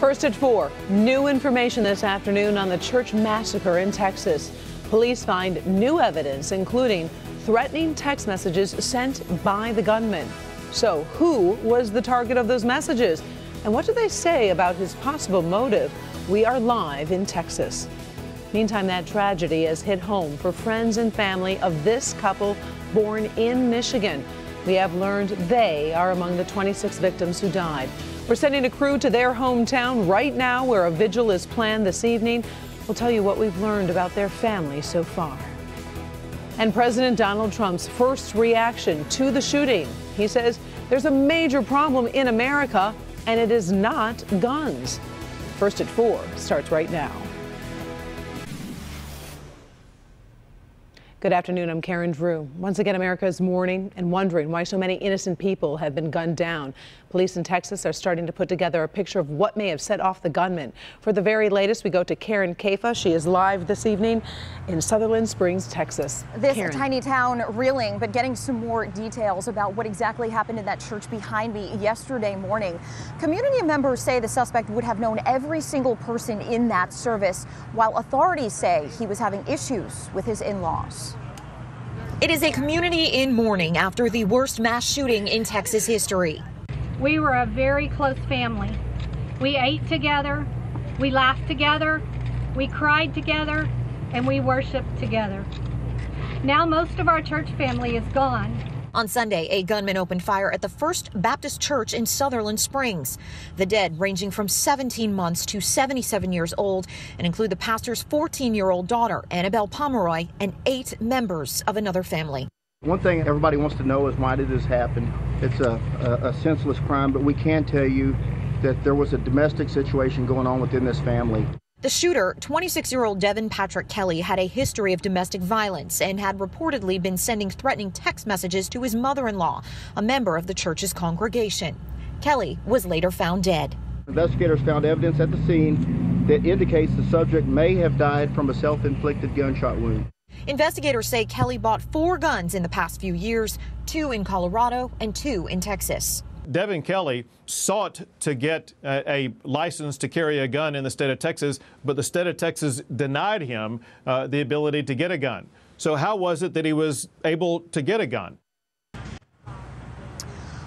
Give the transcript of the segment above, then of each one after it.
First at 4, new information this afternoon on the church massacre in Texas. Police find new evidence, including threatening text messages sent by the gunman. So who was the target of those messages? And what do they say about his possible motive? We are live in Texas. Meantime, that tragedy has hit home for friends and family of this couple born in Michigan. We have learned they are among the 26 victims who died. We're sending a crew to their hometown right now where a vigil is planned this evening. We'll tell you what we've learned about their family so far. And President Donald Trump's first reaction to the shooting. He says there's a major problem in America, and it is not guns. First at 4 starts right now. Good afternoon, I'm Karen Drew. Once again, America is mourning and wondering why so many innocent people have been gunned down. Police in Texas are starting to put together a picture of what may have set off the gunman. For the very latest, we go to Karen Caifa. She is live this evening in Sutherland Springs, Texas. This Karen. Tiny town reeling, but getting some more details about what exactly happened in that church behind me yesterday morning. Community members say the suspect would have known every single person in that service, while authorities say he was having issues with his in-laws. It is a community in mourning after the worst mass shooting in Texas history. We were a very close family. We ate together, we laughed together, we cried together, and we worshiped together. Now most of our church family is gone. On Sunday, a gunman opened fire at the First Baptist Church in Sutherland Springs. The dead ranging from 17 months to 77 years old and include the pastor's 14-year-old daughter, Annabelle Pomeroy, and 8 members of another family. One thing everybody wants to know is why did this happen? It's a senseless crime, but we can tell you that there was a domestic situation going on within this family. The shooter, 26-year-old Devin Patrick Kelly, had a history of domestic violence and had reportedly been sending threatening text messages to his mother-in-law, a member of the church's congregation. Kelly was later found dead. Investigators found evidence at the scene that indicates the subject may have died from a self-inflicted gunshot wound. Investigators say Kelly bought 4 guns in the past few years, 2 in Colorado and 2 in Texas. Devin Kelly sought to get a license to carry a gun in the state of Texas, but the state of Texas denied him the ability to get a gun. So how was it that he was able to get a gun?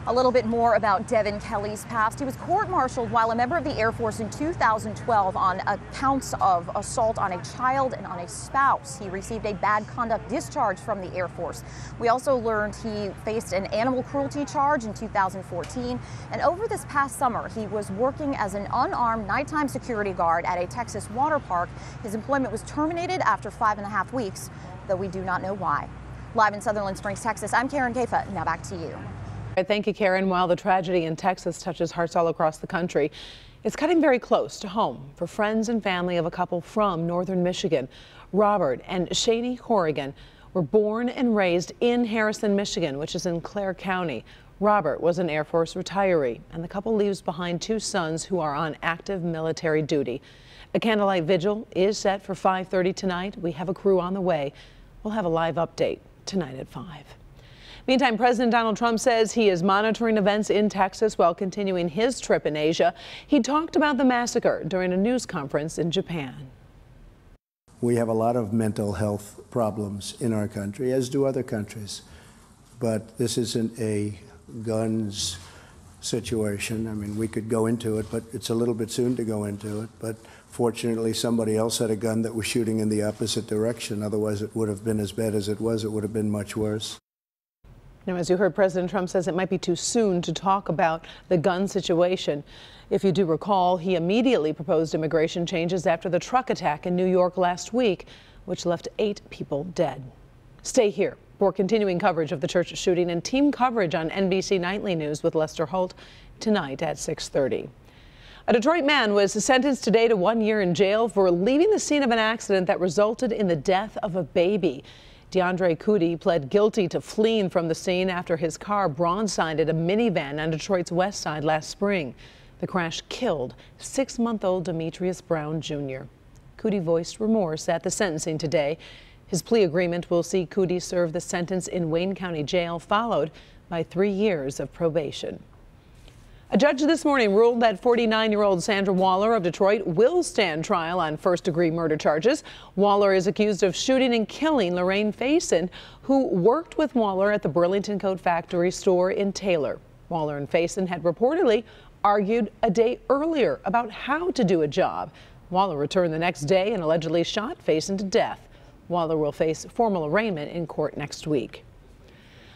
A little bit more about Devin Kelly's past. He was court-martialed while a member of the Air Force in 2012 on counts of assault on a child and on a spouse. He received a bad conduct discharge from the Air Force. We also learned he faced an animal cruelty charge in 2014. And over this past summer, he was working as an unarmed nighttime security guard at a Texas water park. His employment was terminated after 5.5 weeks, though we do not know why. Live in Sutherland Springs, Texas, I'm Karen Caifa. Now back to you. Thank you, Karen. While the tragedy in Texas touches hearts all across the country, it's cutting very close to home for friends and family of a couple from northern Michigan. Robert and Shani Horrigan were born and raised in Harrison, Michigan, which is in Clare County. Robert was an Air Force retiree, and the couple leaves behind 2 sons who are on active military duty. A candlelight vigil is set for 5:30 tonight. We have a crew on the way. We'll have a live update tonight at 5. Meantime, President Donald Trump says he is monitoring events in Texas while continuing his trip in Asia. He talked about the massacre during a news conference in Japan. We have a lot of mental health problems in our country, as do other countries. But this isn't a guns situation. I mean, we could go into it, but it's a little bit soon to go into it. But fortunately, somebody else had a gun that was shooting in the opposite direction. Otherwise, it would have been as bad as it was. It would have been much worse. Now, as you heard, President Trump says it might be too soon to talk about the gun situation. If you do recall, he immediately proposed immigration changes after the truck attack in New York last week, which left 8 people dead. Stay here for continuing coverage of the church shooting and team coverage on NBC Nightly News with Lester Holt tonight at 6:30. A Detroit man was sentenced today to 1 year in jail for leaving the scene of an accident that resulted in the death of a baby. DeAndre Cootie pled guilty to fleeing from the scene after his car broadsided a minivan on Detroit's west side last spring. The crash killed 6-month-old Demetrius Brown Jr. Cootie voiced remorse at the sentencing today. His plea agreement will see Cootie serve the sentence in Wayne County Jail, followed by 3 years of probation. A judge this morning ruled that 49-year-old Sandra Waller of Detroit will stand trial on first-degree murder charges. Waller is accused of shooting and killing Lorraine Faison, who worked with Waller at the Burlington Coat Factory store in Taylor. Waller and Faison had reportedly argued a day earlier about how to do a job. Waller returned the next day and allegedly shot Faison to death. Waller will face formal arraignment in court next week.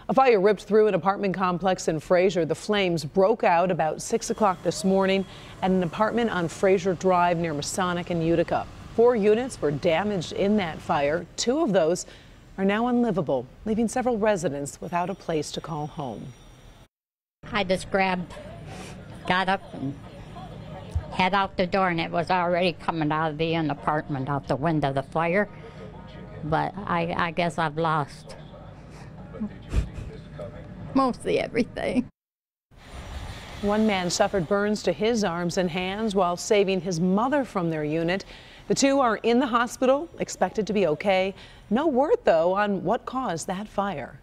A fire ripped through an apartment complex in Fraser. The flames broke out about 6 o'clock this morning at an apartment on Fraser Drive near Masonic and Utica. 4 units were damaged in that fire. 2 of those are now unlivable, leaving several residents without a place to call home. I just got up and head out the door, and it was already coming out of the apartment, out the window, the fire. But I guess I've lost mostly everything. One man suffered burns to his arms and hands while saving his mother from their unit. The 2 are in the hospital, expected to be okay. No word, though, on what caused that fire.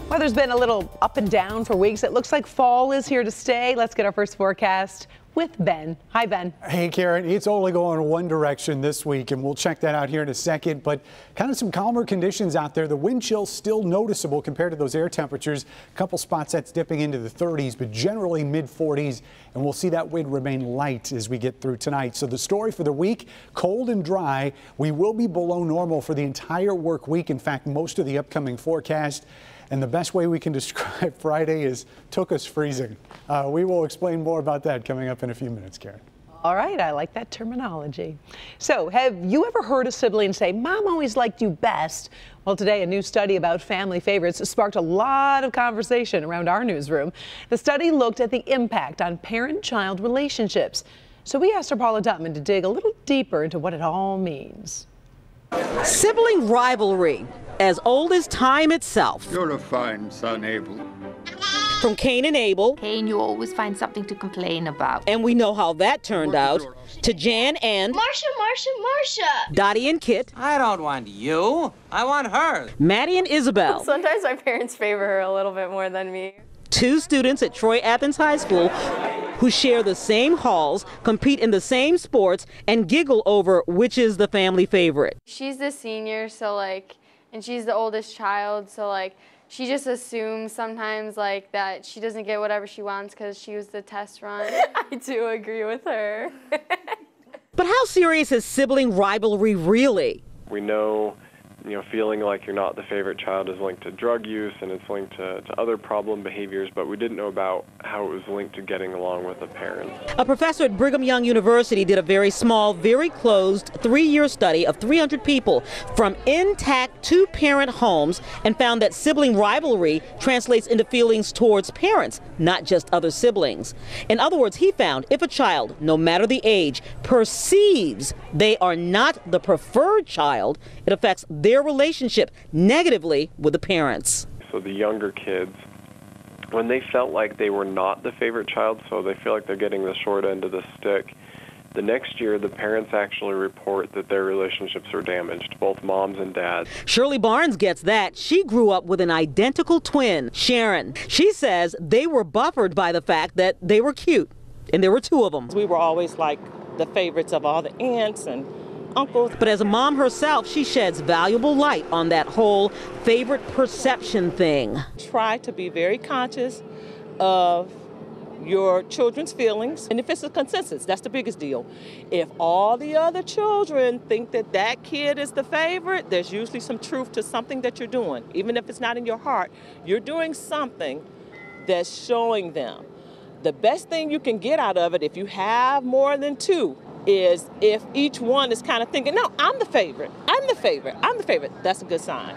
Weather's been a little up and down for weeks. It looks like fall is here to stay. Let's get our first forecast with Ben. Hi, Ben. Hey, Karen. It's only going one direction this week, and we'll check that out here in a second. But kind of some calmer conditions out there. The wind chill still noticeable compared to those air temperatures. A couple spots that's dipping into the 30s, but generally mid-40s. And we'll see that wind remain light as we get through tonight. So the story for the week, cold and dry. We will be below normal for the entire work week. In fact, most of the upcoming forecast. And the best way we can describe Friday is took us freezing. We will explain more about that coming up in a few minutes, Karen. All right, I like that terminology. So, have you ever heard a sibling say, "Mom always liked you best"? Well, today a new study about family favorites sparked a lot of conversation around our newsroom. The study looked at the impact on parent-child relationships. So we asked our Paula Dutman to dig a little deeper into what it all means. Sibling rivalry, as old as time itself. You're a fine son, Abel. From Cain and Abel. Cain, you always find something to complain about. And we know how that turned out. To Jan and Marsha. Dottie and Kit. I don't want you. I want her. Maddie and Isabel. Sometimes my parents favor her a little bit more than me. 2 students at Troy Athens High School who share the same halls, compete in the same sports, and giggle over which is the family favorite. She's the senior, and she's the oldest child, she just assumes sometimes that she doesn't get whatever she wants because she was the test run. I do agree with her. But how serious is sibling rivalry really? We know, feeling like you're not the favorite child is linked to drug use and it's linked to other problem behaviors, but we didn't know about how it was linked to getting along with a parent. A professor at Brigham Young University did a very small, very closed 3-year study of 300 people from intact 2-parent homes and found that sibling rivalry translates into feelings towards parents, not just other siblings. In other words, he found if a child, no matter the age, perceives they are not the preferred child, it affects their relationship negatively with the parents. So the younger kids, when they felt like they were not the favorite child, so they feel like they're getting the short end of the stick, the next year the parents actually report that their relationships are damaged, both moms and dads. Shirley Barnes gets that. She grew up with an identical twin, Sharon. She says they were buffered by the fact that they were cute, and there were 2 of them. We were always like the favorites of all the aunts and uncles. But as a mom herself, she sheds valuable light on that whole favorite perception thing. Try to be very conscious of your children's feelings, and if it's a consensus, that's the biggest deal. If all the other children think that that kid is the favorite, there's usually some truth to something that you're doing. Even if it's not in your heart, you're doing something that's showing them. The best thing you can get out of it, if you have more than 2, is if each one is kind of thinking, no, I'm the favorite, that's a good sign.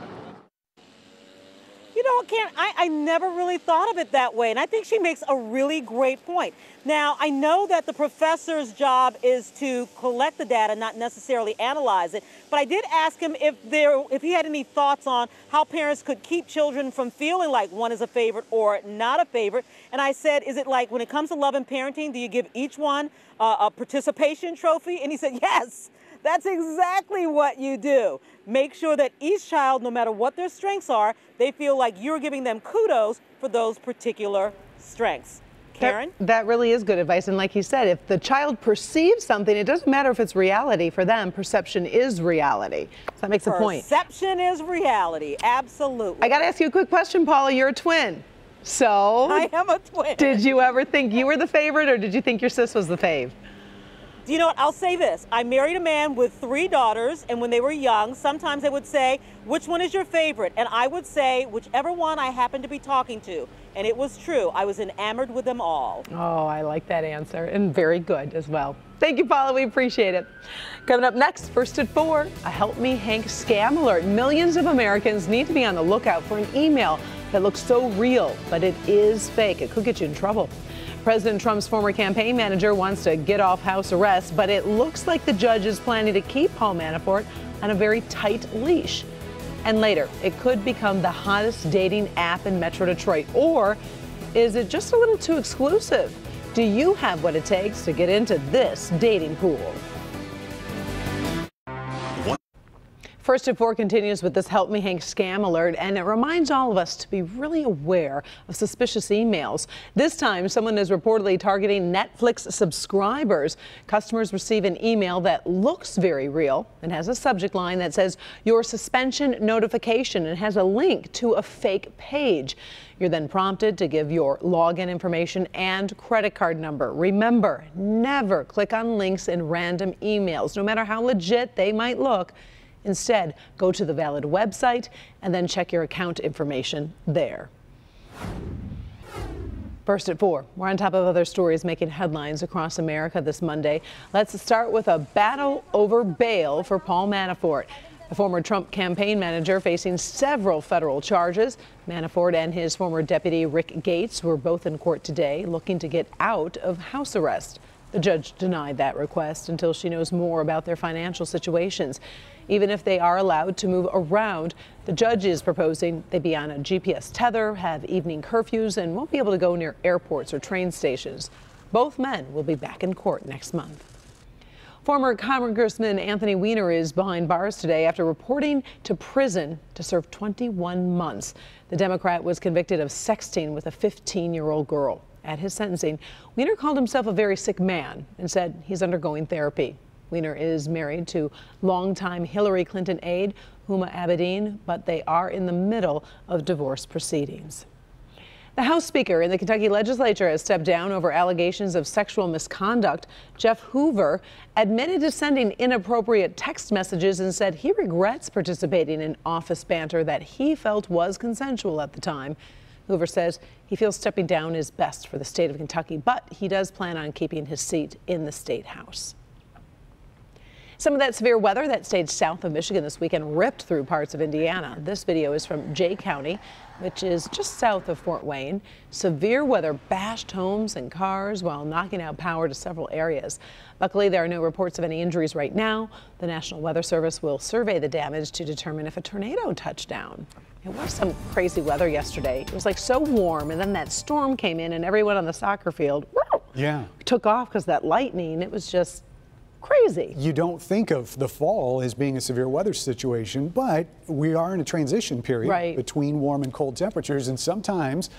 You know, Karen, I never really thought of it that way, and I think she makes a really great point. Now, I know that the professor's job is to collect the data, not necessarily analyze it, but I did ask him if he had any thoughts on how parents could keep children from feeling like one is a favorite or not a favorite. And I said, is it like when it comes to love and parenting, do you give each one a participation trophy? And he said, yes. That's exactly what you do. Make sure that each child, no matter what their strengths are, they feel like you're giving them kudos for those particular strengths. Karen? That really is good advice. And like you said, if the child perceives something, it doesn't matter if it's reality. For them, perception is reality. So that makes a point. Perception is reality. Absolutely. I got to ask you a quick question, Paula. You're a twin. So I am a twin. Did you ever think you were the favorite, or did you think your sis was the fave? Do you know what? I'll say this. I married a man with 3 daughters, and when they were young, sometimes they would say, which one is your favorite? And I would say, whichever one I happened to be talking to. And it was true. I was enamored with them all. Oh, I like that answer, and very good as well. Thank you, Paula. We appreciate it. Coming up next, first at 4, a Help Me Hank scam alert. Millions of Americans need to be on the lookout for an email that looks so real, but it is fake. It could get you in trouble. President Trump's former campaign manager wants to get off house arrest, but it looks like the judge is planning to keep Paul Manafort on a very tight leash. And later, it could become the hottest dating app in Metro Detroit. Or is it just a little too exclusive? Do you have what it takes to get into this dating pool? First at 4 continues with this Help Me Hank scam alert, and it reminds all of us to be really aware of suspicious emails. This time, someone is reportedly targeting Netflix subscribers. Customers receive an email that looks very real and has a subject line that says your suspension notification and has a link to a fake page. You're then prompted to give your login information and credit card number. Remember, never click on links in random emails, no matter how legit they might look. Instead, go to the valid website and then check your account information there. First at 4, we're on top of other stories making headlines across America this Monday. Let's start with a battle over bail for Paul Manafort. The former Trump campaign manager facing several federal charges. Manafort and his former deputy Rick Gates were both in court today looking to get out of house arrest. The judge denied that request until she knows more about their financial situations. Even if they are allowed to move around, the judge is proposing they be on a GPS tether, have evening curfews, and won't be able to go near airports or train stations. Both men will be back in court next month. Former Congressman Anthony Weiner is behind bars today after reporting to prison to serve 21 months. The Democrat was convicted of sexting with a 15-year-old girl. At his sentencing, Weiner called himself a very sick man and said he's undergoing therapy. Weiner is married to longtime Hillary Clinton aide Huma Abedin, but they are in the middle of divorce proceedings. The House Speaker in the Kentucky legislature has stepped down over allegations of sexual misconduct. Jeff Hoover admitted to sending inappropriate text messages and said he regrets participating in office banter that he felt was consensual at the time. Hoover says he feels stepping down is best for the state of Kentucky, but he does plan on keeping his seat in the state house. Some of that severe weather that stayed south of Michigan this weekend ripped through parts of Indiana. This video is from Jay County, which is just south of Fort Wayne. Severe weather bashed homes and cars while knocking out power to several areas. Luckily, there are no reports of any injuries right now. The National Weather Service will survey the damage to determine if a tornado touched down. It was some crazy weather yesterday. It was like so warm, and then that storm came in and everyone on the soccer field took off because that lightning. It was just crazy. You don't think of the fall as being a severe weather situation, but we are in a transition period between warm and cold temperatures, and sometimes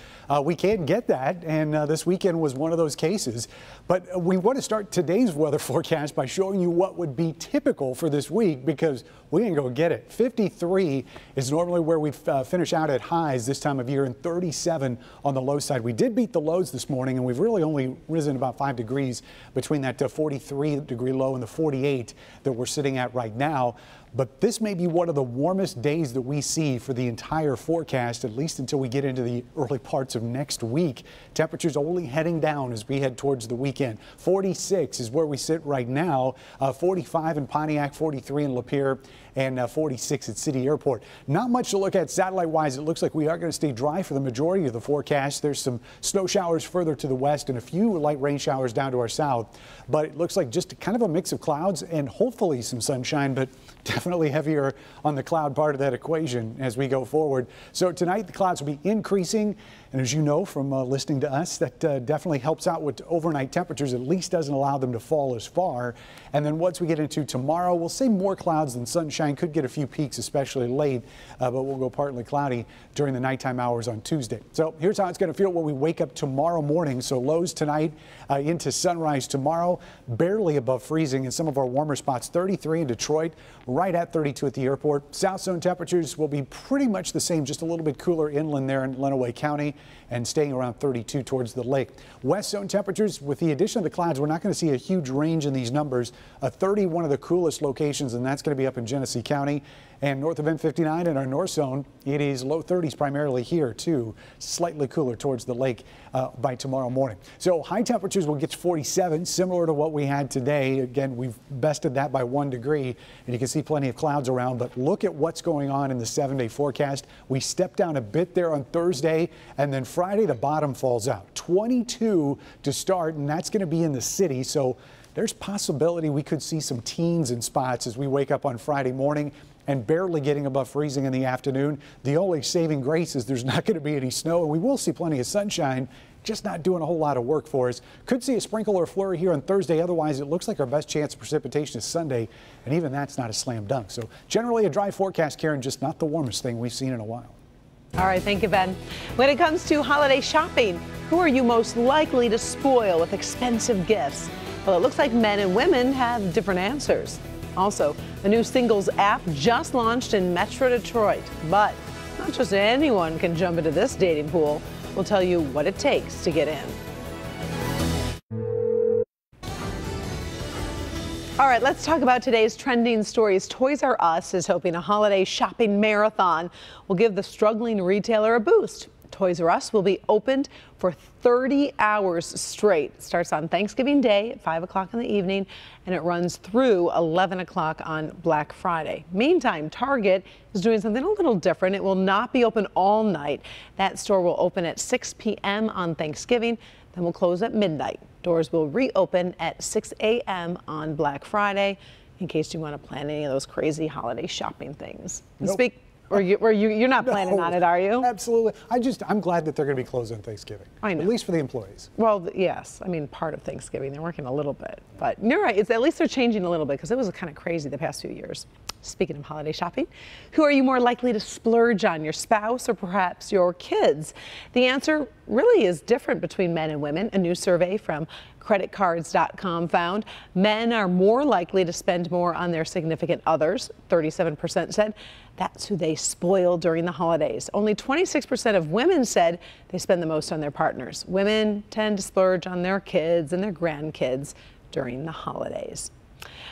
we can't get that, and this weekend was one of those cases. But we want to start today's weather forecast by showing you what would be typical for this week, because we ain't gonna get it. 53 is normally where we finish out at highs this time of year, and 37 on the low side. We did beat the lows this morning, and we've really only risen about 5 degrees between that 43-degree low and the 48 that we're sitting at right now. But this may be one of the warmest days that we see for the entire forecast, at least until we get into the early parts of next week. Temperatures only heading down as we head towards the weekend. 46 is where we sit right now, 45 in Pontiac, 43 in Lapeer, and 46 at City Airport. Not much to look at satellite-wise. It looks like we are going to stay dry for the majority of the forecast. There's some snow showers further to the west and a few light rain showers down to our south. But it looks like just kind of a mix of clouds and hopefully some sunshine, but definitely definitely heavier on the cloud part of that equation as we go forward. So tonight the clouds will be increasing. And as you know from listening to us, that definitely helps out with overnight temperatures, at least doesn't allow them to fall as far. And then once we get into tomorrow, we'll see more clouds than sunshine. Could get a few peaks, especially late, but we'll go partly cloudy during the nighttime hours on Tuesday. So here's how it's going to feel when we wake up tomorrow morning. So lows tonight into sunrise tomorrow, barely above freezing in some of our warmer spots. 33 in Detroit, right at 32 at the airport. South zone temperatures will be pretty much the same, just a little bit cooler inland there in Lenawee County, and staying around 32 towards the lake. West zone temperatures, with the addition of the clouds, we're not going to see a huge range in these numbers. 30, one of the coolest locations, and that's going to be up in Genesee County. And north of M59 in our north zone, it is low 30s primarily here too, slightly cooler towards the lake by tomorrow morning. So high temperatures will get to 47, similar to what we had today. Again, we've bested that by 1 degree, and you can see plenty of clouds around, but look at what's going on in the 7-day forecast. We stepped down a bit there on Thursday, and then Friday the bottom falls out. 22 to start, and that's going to be in the city. So there's possibility we could see some teens in spots as we wake up on Friday morning, and barely getting above freezing in the afternoon. The only saving grace is there's not going to be any snow, and we will see plenty of sunshine, just not doing a whole lot of work for us. Could see a sprinkle or a flurry here on Thursday. Otherwise, it looks like our best chance of precipitation is Sunday, and even that's not a slam dunk. So generally a dry forecast, Karen, just not the warmest thing we've seen in a while. All right, thank you, Ben. When it comes to holiday shopping, who are you most likely to spoil with expensive gifts? Well, it looks like men and women have different answers. Also, a new singles app just launched in Metro Detroit, but not just anyone can jump into this dating pool. We'll tell you what it takes to get in. All right, let's talk about today's trending stories. Toys R Us is hoping a holiday shopping marathon will give the struggling retailer a boost. Toys R Us will be opened for 30 hours straight. It starts on Thanksgiving Day at 5 o'clock in the evening, and it runs through 11 o'clock on Black Friday. Meantime, Target is doing something a little different. It will not be open all night. That store will open at 6 p.m. on Thanksgiving, then will close at midnight. Doors will reopen at 6 a.m. on Black Friday, in case you want to plan any of those crazy holiday shopping things. Nope. You're not planning on it, are you? Absolutely. I'm glad that they're going to be closed on Thanksgiving. I know. At least for the employees. Well, yes. I mean, part of Thanksgiving. They're working a little bit. But you're right. At least they're changing a little bit, because it was kind of crazy the past few years. Speaking of holiday shopping, who are you more likely to splurge on, your spouse or perhaps your kids? The answer really is different between men and women. A new survey from creditcards.com found men are more likely to spend more on their significant others. 37% said that's who they spoil during the holidays. Only 26% of women said they spend the most on their partners. Women tend to splurge on their kids and their grandkids during the holidays.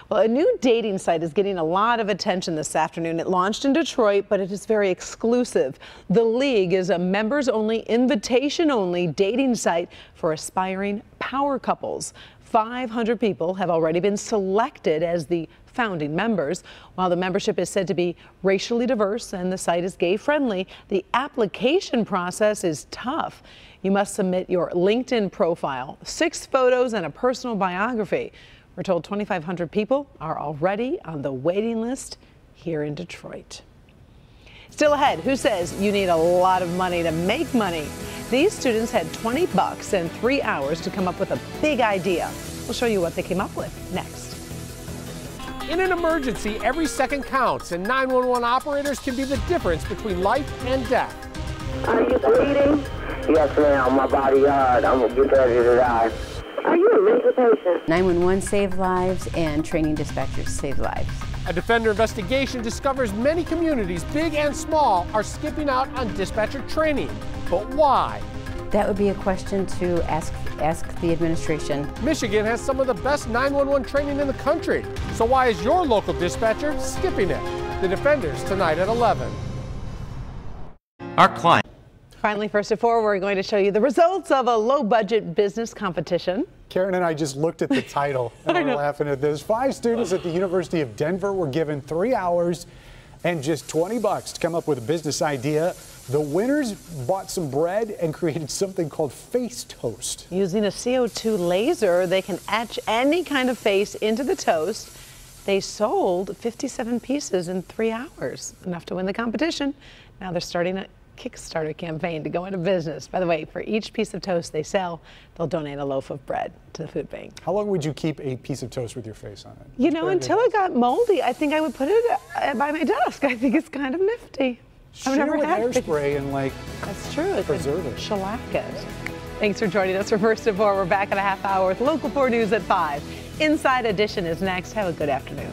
Well, a new dating site is getting a lot of attention this afternoon. It launched in Detroit, but it is very exclusive. The League is a members-only, invitation-only dating site for aspiring power couples. 500 people have already been selected as the founding members. While the membership is said to be racially diverse and the site is gay-friendly, the application process is tough. You must submit your LinkedIn profile, 6 photos, and a personal biography. We're told 2,500 people are already on the waiting list here in Detroit. Still ahead, who says you need a lot of money to make money? These students had $20 and 3 hours to come up with a big idea. We'll show you what they came up with next. In an emergency, every second counts, and 911 operators can be the difference between life and death. Are you bleeding? Yes, ma'am. My body hard. I'm going to get ready to die. Are you a major patient? 911 save lives, and training dispatchers save lives. A Defender investigation discovers many communities, big and small, are skipping out on dispatcher training. But why? That would be a question to ask the administration. Michigan has some of the best 911 training in the country. So why is your local dispatcher skipping it? The Defenders tonight at 11. Our client. Finally, first at 4, we're going to show you the results of a low-budget business competition. Karen and I just looked at the title and we're laughing at this. 5 students at the University of Denver were given 3 hours and just $20 to come up with a business idea. The winners bought some bread and created something called face toast. Using a CO2 laser, they can etch any kind of face into the toast They sold 57 pieces in 3 hours, enough to win the competition. Now they're starting a Kickstarter campaign to go into business. By the way, for each piece of toast they sell, they'll donate a loaf of bread to the food bank. How long would you keep a piece of toast with your face on it? You know, until it got moldy, I think I would put it by my desk. I think it's kind of nifty. I've never with had hairspray and like that's true. It preserve it. Shellac it. Thanks for joining us for First at 4. We're back in a half hour with Local 4 News at 5. Inside Edition is next. Have a good afternoon.